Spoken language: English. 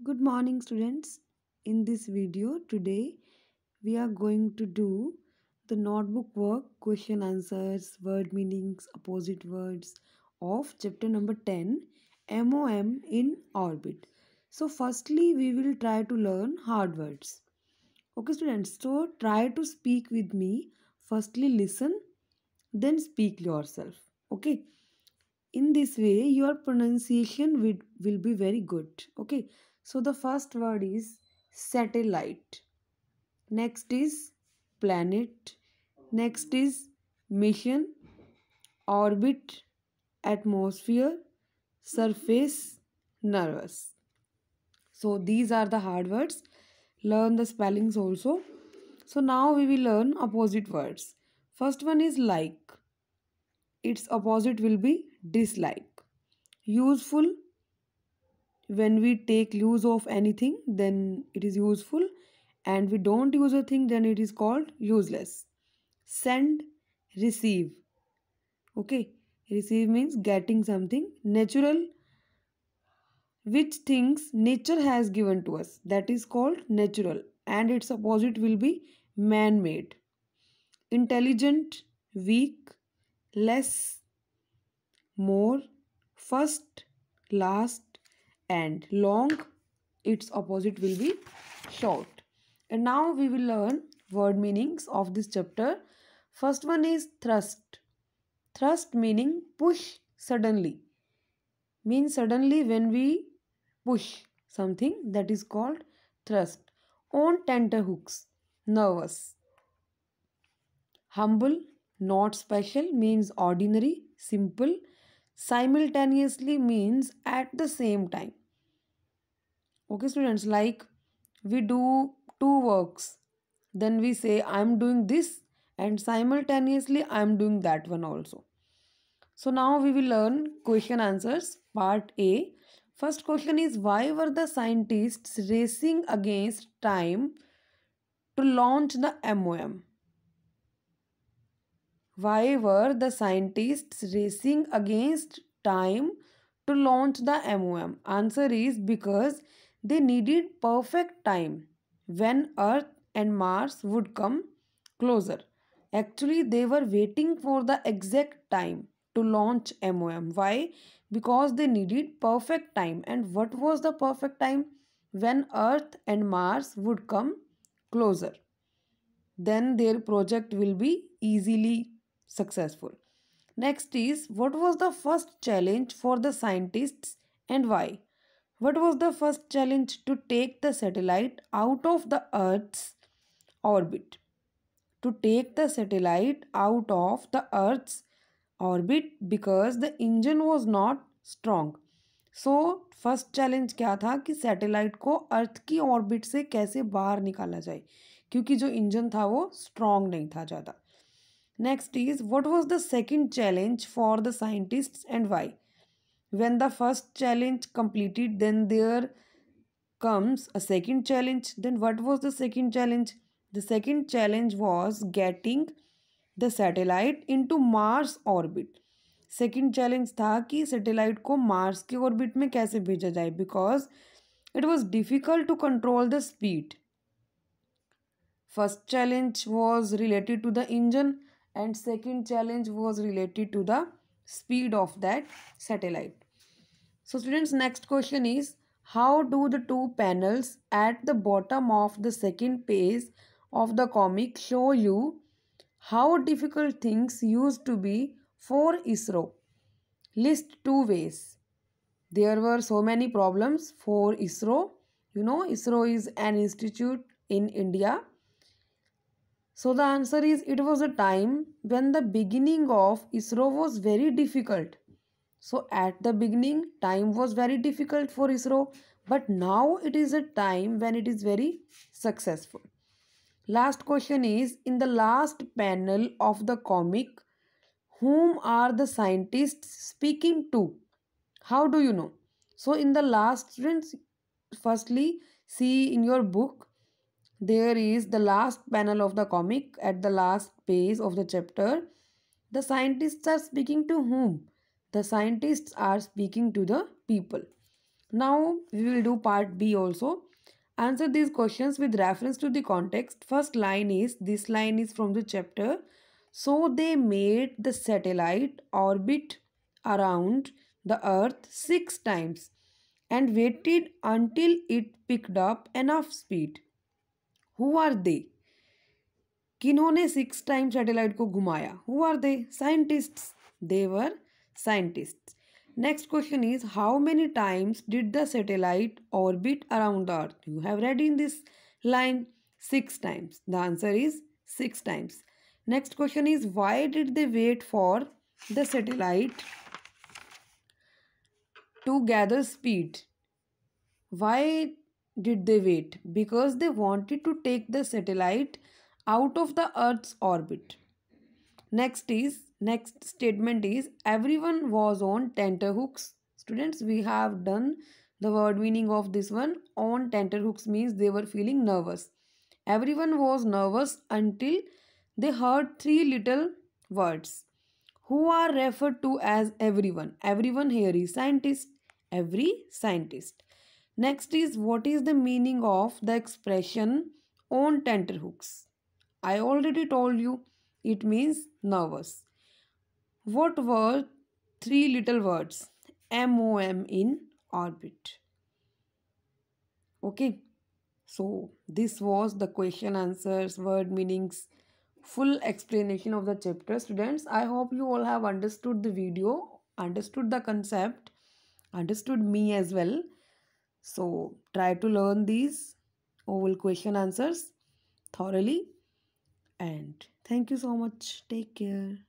Good morning, students. In this video today, we are going to do the notebook work, question answers, word meanings, opposite words of chapter number 10, MOM in orbit. So, firstly, we will try to learn hard words. Okay, students, so try to speak with me. Firstly, listen, then speak yourself. Okay, in this way your pronunciation will be very good. Okay, so the first word is satellite, next is planet, next is mission, orbit, atmosphere, surface, nervous. So these are the hard words. Learn the spellings also. So now we will learn opposite words. First one is like, its opposite will be dislike. Useful, when we take use of anything then it is useful, and we don't use a thing then it is called useless. Send, receive. Okay, receive means getting something. Natural, which things nature has given to us, that is called natural, and its opposite will be man made. Intelligent, weak, less, more, first, last, and long, its opposite will be short. And now we will learn word meanings of this chapter. First one is thrust. Thrust meaning push suddenly, means suddenly when we push something, that is called thrust. On tenterhooks, nervous. Humble, not special, means ordinary, simple. Simultaneously means at the same time. Okay, students, like we do two works, then we say I'm doing this and simultaneously I'm doing that one also. So now we will learn question answers part A. First question is, why were the scientists racing against time to launch the MOM? Why were the scientists racing against time to launch the MOM? Answer is because they needed perfect time when Earth and Mars would come closer. Actually, they were waiting for the exact time to launch MOM. Why? Because they needed perfect time. And what was the perfect time? When Earth and Mars would come closer, then their project will be easily successful. Next is, what was the first challenge for the scientists and why? What was the first challenge? To take the satellite out of the Earth's orbit. To take the satellite out of the Earth's orbit because the engine was not strong. So first challenge क्या था कि satellite को अर्थ की orbit से कैसे बाहर निकाला जाए, क्योंकि जो इंजन था वो स्ट्रॉन्ग नहीं था ज़्यादा. Next is, what was the second challenge for the scientists and why? When the first challenge completed then there comes a second challenge. Then what was the second challenge? The second challenge was getting the satellite into Mars orbit. Second challenge था कि satellite को Mars के orbit में कैसे भेजा जाए, because it was difficult to control the speed. First challenge was related to the engine and second challenge was related to the speed of that satellite. So students, next question is, how do the two panels at the bottom of the second page of the comic show you how difficult things used to be for ISRO? List two ways. There were so many problems for ISRO. You know, ISRO is an institute in India. So the answer is, it was a time when the beginning of ISRO was very difficult. So at the beginning, time was very difficult for ISRO, but now it is a time when it is very successful. Last question is, in the last panel of the comic, whom are the scientists speaking to? How do you know? So in the last, students, firstly, see in your book, there is the last panel of the comic at the last page of the chapter. The scientists are speaking to whom? The scientists are speaking to the people. Now we will do part B also. Answer these questions with reference to the context. First line is, this line is from the chapter. So they made the satellite orbit around the earth 6 times and waited until it picked up enough speed. Who are they? किन्होंने 6 time satellite को घुमाया? Who are they? Scientists. They were scientists. Next question is, how many times did the satellite orbit around the earth? You have read in this line 6 times. The answer is 6 times. Next question is, why did they wait for the satellite to gather speed? Why did they wait? Because they wanted to take the satellite out of the Earth's orbit. Next statement is, everyone was on tenterhooks. Students, we have done the word meaning of this one. On tenterhooks means they were feeling nervous. Everyone was nervous until they heard three little words. Who are referred to as everyone? Everyone here is scientist. Every scientist. Next is, what is the meaning of the expression on tenterhooks? I already told you, it means nervous. What were three little words? MOM in orbit. Okay. So this was the question answers, word meanings, full explanation of the chapter. Students, I hope you all have understood the video, understood the concept, understood me as well. So try to learn these oval question answers thoroughly. And thank you so much. Take care.